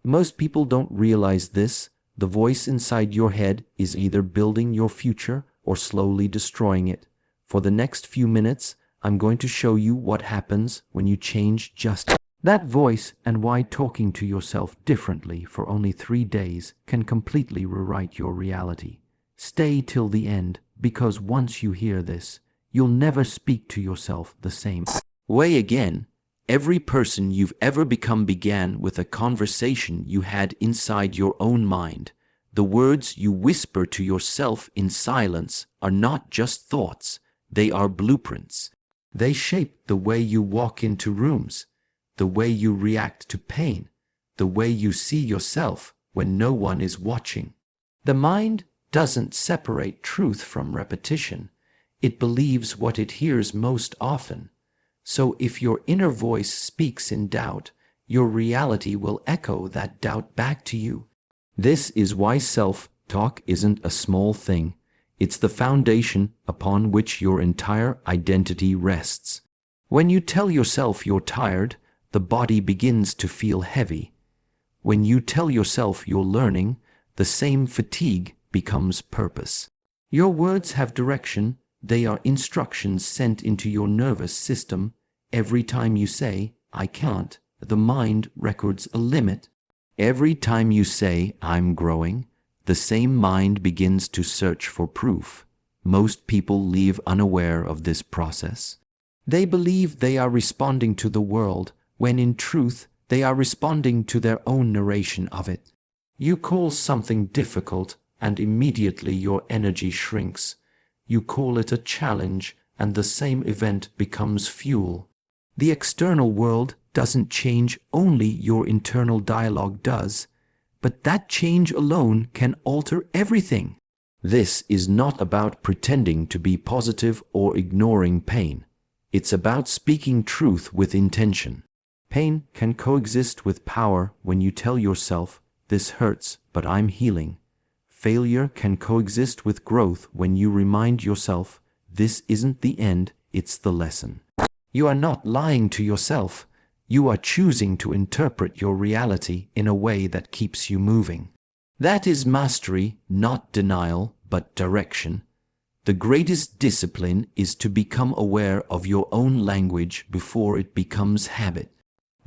Most people don't realize this. The voice inside your head is either building your future or slowly destroying it. For the next few minutes, I'm going to show you what happens when you change just that voice and why talking to yourself differently for only 3 days can completely rewrite your reality. Stay till the end, because once you hear this, you'll never speak to yourself the same way again. Every person you've ever become began with a conversation you had inside your own mind. The words you whisper to yourself in silence are not just thoughts, they are blueprints. They shape the way you walk into rooms, the way you react to pain, the way you see yourself when no one is watching. The mind doesn't separate truth from repetition. It believes what it hears most often. So if your inner voice speaks in doubt, your reality will echo that doubt back to you. This is why self-talk isn't a small thing. It's the foundation upon which your entire identity rests. When you tell yourself you're tired, the body begins to feel heavy. When you tell yourself you're learning, the same fatigue becomes purpose. Your words have direction. They are instructions sent into your nervous system. Every time you say, I can't, the mind records a limit. Every time you say, I'm growing, the same mind begins to search for proof. Most people leave unaware of this process. They believe they are responding to the world, when in truth, they are responding to their own narration of it. You call something difficult, and immediately your energy shrinks. You call it a challenge, and the same event becomes fuel. The external world doesn't change, only your internal dialogue does. But that change alone can alter everything. This is not about pretending to be positive or ignoring pain. It's about speaking truth with intention. Pain can coexist with power when you tell yourself, this hurts, but I'm healing. Failure can coexist with growth when you remind yourself, this isn't the end, it's the lesson. You are not lying to yourself. You are choosing to interpret your reality in a way that keeps you moving. That is mastery, not denial, but direction. The greatest discipline is to become aware of your own language before it becomes habit.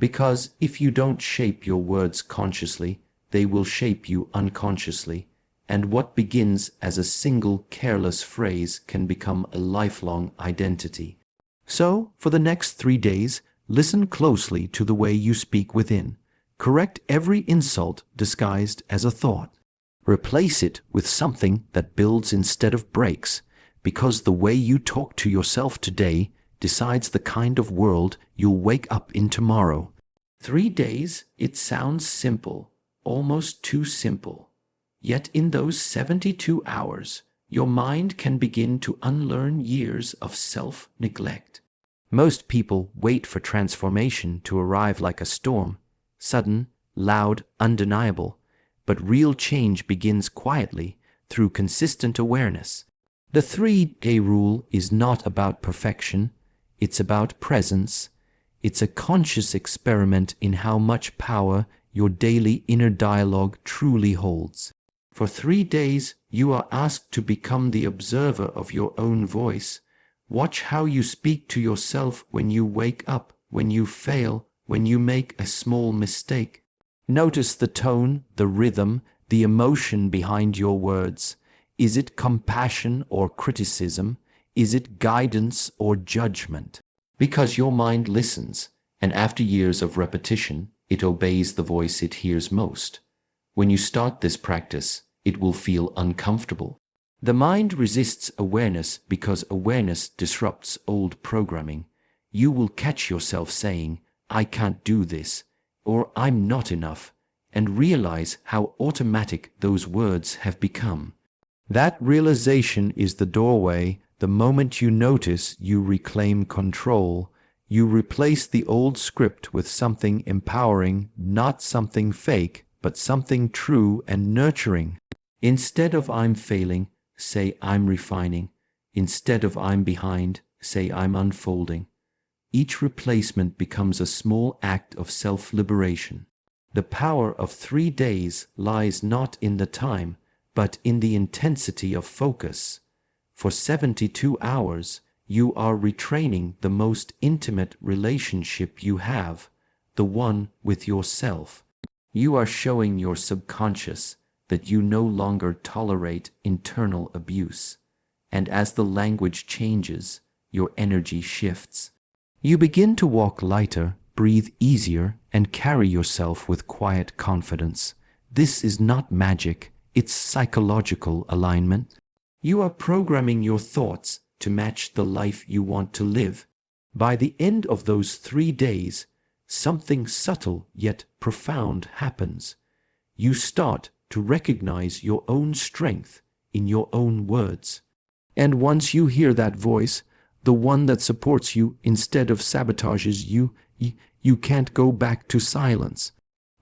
Because if you don't shape your words consciously, they will shape you unconsciously. And what begins as a single careless phrase can become a lifelong identity. So, for the next 3 days, listen closely to the way you speak within. Correct every insult disguised as a thought. Replace it with something that builds instead of breaks, because the way you talk to yourself today decides the kind of world you'll wake up in tomorrow. 3 days, it sounds simple, almost too simple. Yet in those 72 hours, your mind can begin to unlearn years of self-neglect. Most people wait for transformation to arrive like a storm, sudden, loud, undeniable. But real change begins quietly, through consistent awareness. The 3-day rule is not about perfection, it's about presence. It's a conscious experiment in how much power your daily inner dialogue truly holds. For 3 days, you are asked to become the observer of your own voice. Watch how you speak to yourself when you wake up, when you fail, when you make a small mistake. Notice the tone, the rhythm, the emotion behind your words. Is it compassion or criticism? Is it guidance or judgment? Because your mind listens, and after years of repetition, it obeys the voice it hears most. When you start this practice, it will feel uncomfortable. The mind resists awareness because awareness disrupts old programming. You will catch yourself saying, I can't do this, or I'm not enough, and realize how automatic those words have become. That realization is the doorway. The moment you notice, you reclaim control. You replace the old script with something empowering, not something fake, but something true and nurturing. Instead of I'm failing, say I'm refining. Instead of I'm behind, say I'm unfolding. Each replacement becomes a small act of self-liberation. The power of 3 days lies not in the time, but in the intensity of focus. For 72 hours, you are retraining the most intimate relationship you have, the one with yourself. You are showing your subconscious that you no longer tolerate internal abuse. And as the language changes, your energy shifts. You begin to walk lighter, breathe easier, and carry yourself with quiet confidence. This is not magic, it's psychological alignment. You are programming your thoughts to match the life you want to live. By the end of those 3 days, something subtle yet profound happens. You start to recognize your own strength in your own words. And once you hear that voice, the one that supports you instead of sabotages you, you can't go back to silence.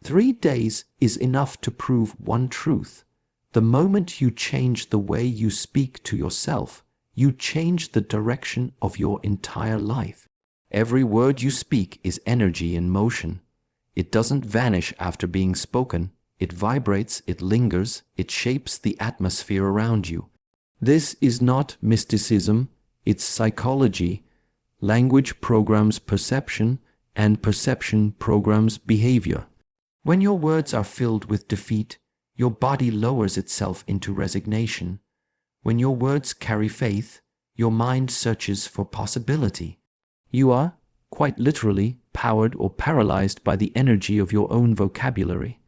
3 days is enough to prove one truth. The moment you change the way you speak to yourself, you change the direction of your entire life. Every word you speak is energy in motion. It doesn't vanish after being spoken. It vibrates, it lingers, it shapes the atmosphere around you. This is not mysticism, it's psychology. Language programs perception, and perception programs behavior. When your words are filled with defeat, your body lowers itself into resignation. When your words carry faith, your mind searches for possibility. You are, quite literally, powered or paralyzed by the energy of your own vocabulary.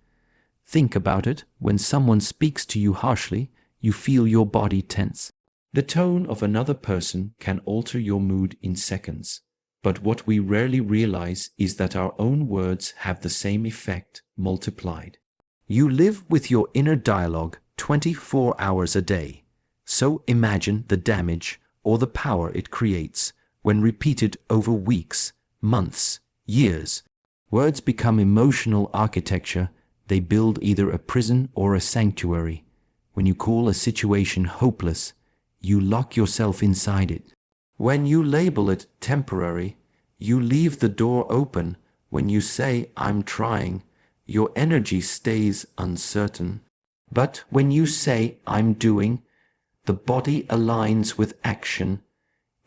Think about it. When someone speaks to you harshly, you feel your body tense. The tone of another person can alter your mood in seconds. But what we rarely realize is that our own words have the same effect multiplied. You live with your inner dialogue 24 hours a day. So imagine the damage or the power it creates when repeated over weeks, months, years. Words become emotional architecture. They build either a prison or a sanctuary. When you call a situation hopeless, you lock yourself inside it. When you label it temporary, you leave the door open. When you say, "I'm trying," your energy stays uncertain. But when you say, "I'm doing," the body aligns with action.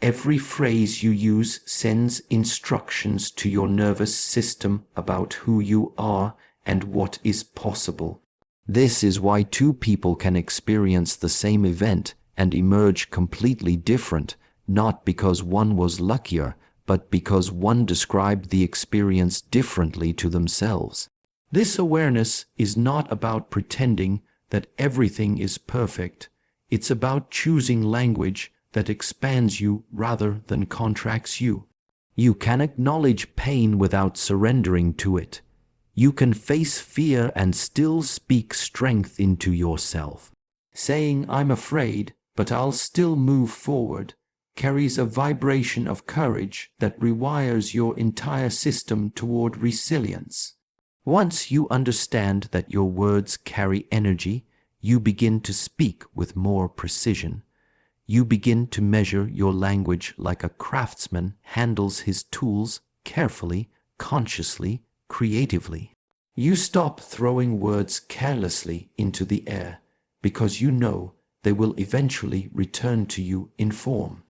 Every phrase you use sends instructions to your nervous system about who you are and what is possible. This is why two people can experience the same event and emerge completely different, not because one was luckier, but because one described the experience differently to themselves. This awareness is not about pretending that everything is perfect. It's about choosing language that expands you rather than contracts you. You can acknowledge pain without surrendering to it. You can face fear and still speak strength into yourself. Saying, "I'm afraid, but I'll still move forward," carries a vibration of courage that rewires your entire system toward resilience. Once you understand that your words carry energy, you begin to speak with more precision. You begin to measure your language like a craftsman handles his tools carefully, consciously, creatively. You stop throwing words carelessly into the air because you know they will eventually return to you in form.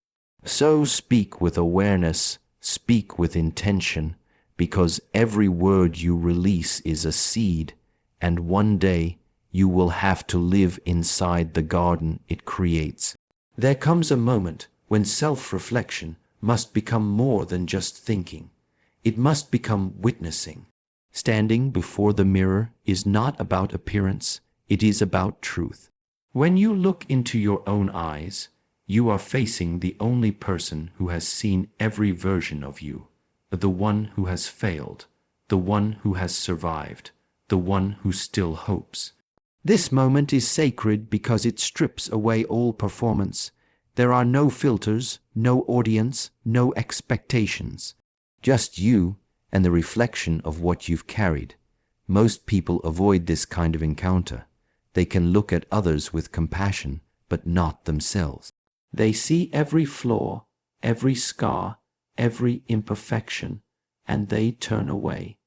So speak with awareness, speak with intention, because every word you release is a seed, and one day you will have to live inside the garden it creates. There comes a moment when self-reflection must become more than just thinking. It must become witnessing. Standing before the mirror is not about appearance, it is about truth. When you look into your own eyes, you are facing the only person who has seen every version of you, the one who has failed, the one who has survived, the one who still hopes. This moment is sacred because it strips away all performance. There are no filters, no audience, no expectations. Just you and the reflection of what you've carried. Most people avoid this kind of encounter. They can look at others with compassion, but not themselves. They see every flaw, every scar, every imperfection, and they turn away.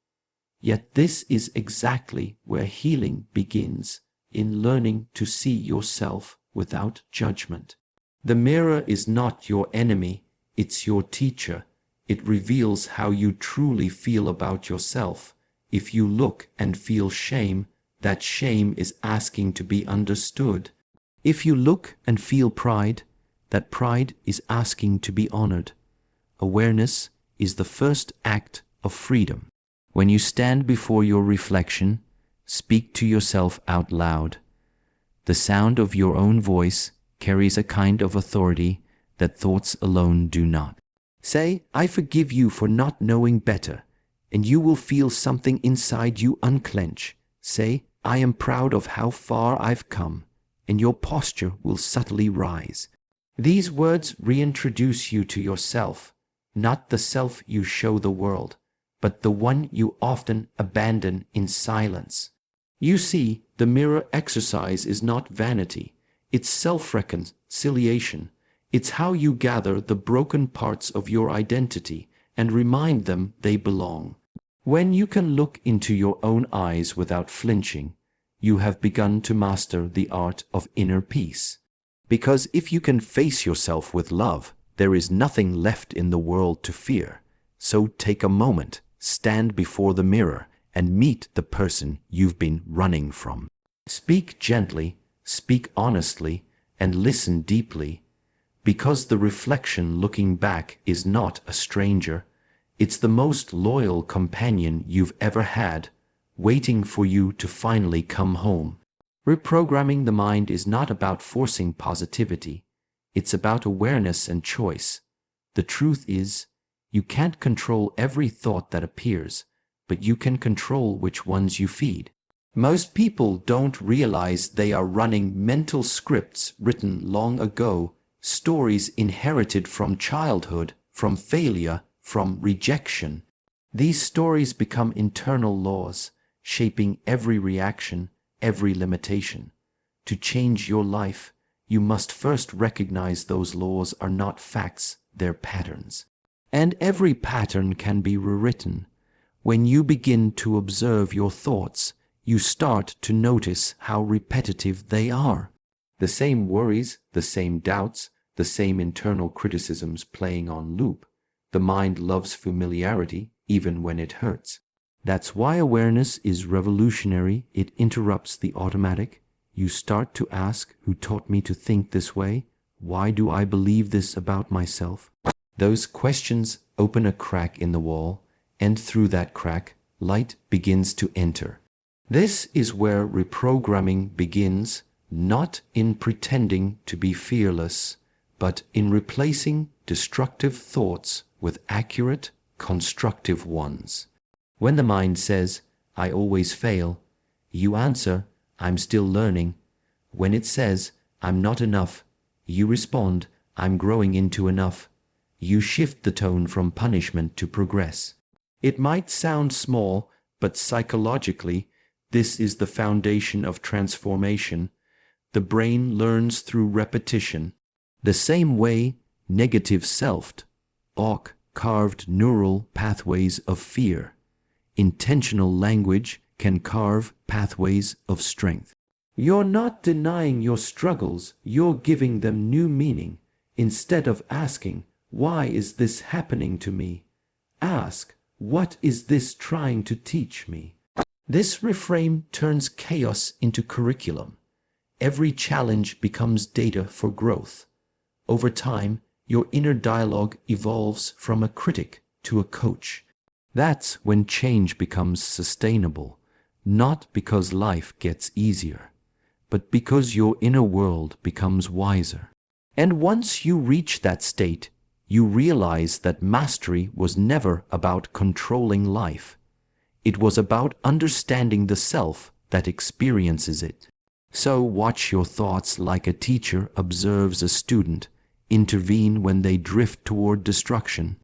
Yet this is exactly where healing begins, in learning to see yourself without judgment. The mirror is not your enemy, it's your teacher. It reveals how you truly feel about yourself. If you look and feel shame, that shame is asking to be understood. If you look and feel pride, that pride is asking to be honored. Awareness is the first act of freedom. When you stand before your reflection, speak to yourself out loud. The sound of your own voice carries a kind of authority that thoughts alone do not. Say, "I forgive you for not knowing better," and you will feel something inside you unclench. Say, "I am proud of how far I've come," and your posture will subtly rise. These words reintroduce you to yourself, not the self you show the world, but the one you often abandon in silence. You see, the mirror exercise is not vanity, it's self-reconciliation. It's how you gather the broken parts of your identity and remind them they belong. When you can look into your own eyes without flinching, you have begun to master the art of inner peace. Because if you can face yourself with love, there is nothing left in the world to fear. So take a moment, stand before the mirror, and meet the person you've been running from. Speak gently, speak honestly, and listen deeply. Because the reflection looking back is not a stranger, it's the most loyal companion you've ever had, waiting for you to finally come home. Reprogramming the mind is not about forcing positivity. It's about awareness and choice. The truth is, you can't control every thought that appears, but you can control which ones you feed. Most people don't realize they are running mental scripts written long ago, stories inherited from childhood, from failure, from rejection. These stories become internal laws, shaping every reaction, every limitation. To change your life, you must first recognize those laws are not facts, they're patterns. And every pattern can be rewritten. When you begin to observe your thoughts, you start to notice how repetitive they are. The same worries, the same doubts, the same internal criticisms playing on loop. The mind loves familiarity, even when it hurts. That's why awareness is revolutionary. It interrupts the automatic. You start to ask, who taught me to think this way? Why do I believe this about myself? Those questions open a crack in the wall, and through that crack, light begins to enter. This is where reprogramming begins, not in pretending to be fearless, but in replacing destructive thoughts with accurate, constructive ones. When the mind says, "I always fail," you answer, "I'm still learning." When it says, "I'm not enough," you respond, "I'm growing into enough." You shift the tone from punishment to progress. It might sound small, but psychologically, this is the foundation of transformation. The brain learns through repetition. The same way negative self-talk carved neural pathways of fear. Intentional language can carve pathways of strength. You're not denying your struggles, you're giving them new meaning. Instead of asking, "Why is this happening to me?" ask, "What is this trying to teach me?" This reframe turns chaos into curriculum. Every challenge becomes data for growth. Over time, your inner dialogue evolves from a critic to a coach. That's when change becomes sustainable, not because life gets easier, but because your inner world becomes wiser. And once you reach that state, you realize that mastery was never about controlling life. It was about understanding the self that experiences it. So watch your thoughts like a teacher observes a student, intervene when they drift toward destruction.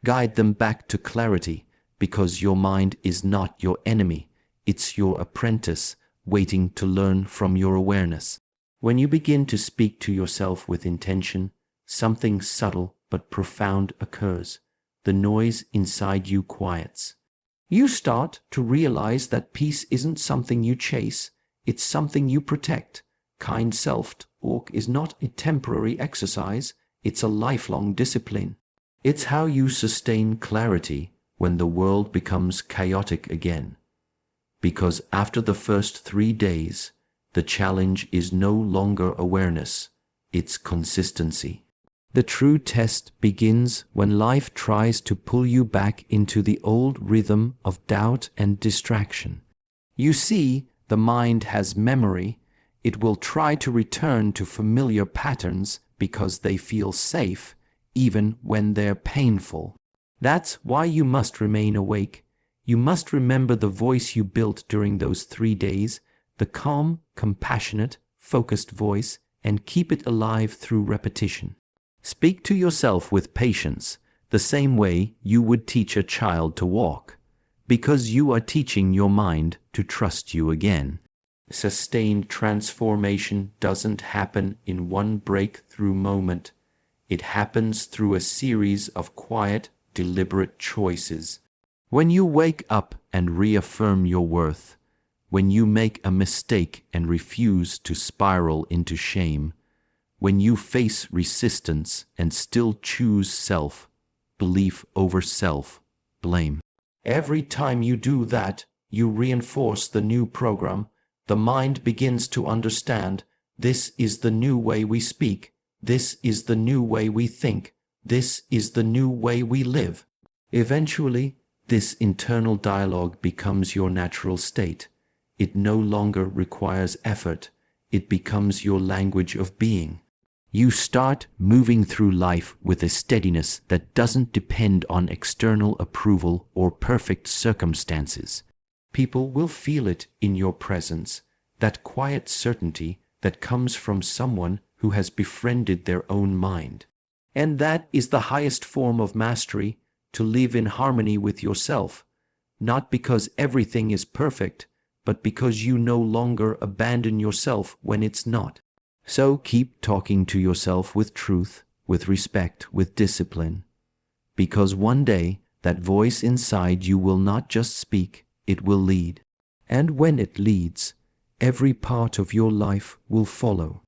Guide them back to clarity, because your mind is not your enemy, it's your apprentice waiting to learn from your awareness. When you begin to speak to yourself with intention, something subtle but profound occurs. The noise inside you quiets. You start to realize that peace isn't something you chase, it's something you protect. Kind self-talk is not a temporary exercise, it's a lifelong discipline. It's how you sustain clarity when the world becomes chaotic again. Because after the first 3 days, the challenge is no longer awareness, it's consistency. The true test begins when life tries to pull you back into the old rhythm of doubt and distraction. You see, the mind has memory. It will try to return to familiar patterns because they feel safe, even when they're painful. That's why you must remain awake. You must remember the voice you built during those 3 days, the calm, compassionate, focused voice, and keep it alive through repetition. Speak to yourself with patience, the same way you would teach a child to walk, because you are teaching your mind to trust you again. Sustained transformation doesn't happen in one breakthrough moment. It happens through a series of quiet, deliberate choices. When you wake up and reaffirm your worth, when you make a mistake and refuse to spiral into shame, when you face resistance and still choose self-belief over self-blame. Every time you do that, you reinforce the new program. The mind begins to understand, this is the new way we speak, this is the new way we think, this is the new way we live. Eventually, this internal dialogue becomes your natural state. It no longer requires effort. It becomes your language of being. You start moving through life with a steadiness that doesn't depend on external approval or perfect circumstances. People will feel it in your presence, that quiet certainty that comes from someone who has befriended their own mind. And that is the highest form of mastery, to live in harmony with yourself, not because everything is perfect, but because you no longer abandon yourself when it's not. So keep talking to yourself with truth, with respect, with discipline. Because one day, that voice inside you will not just speak, it will lead. And when it leads, every part of your life will follow.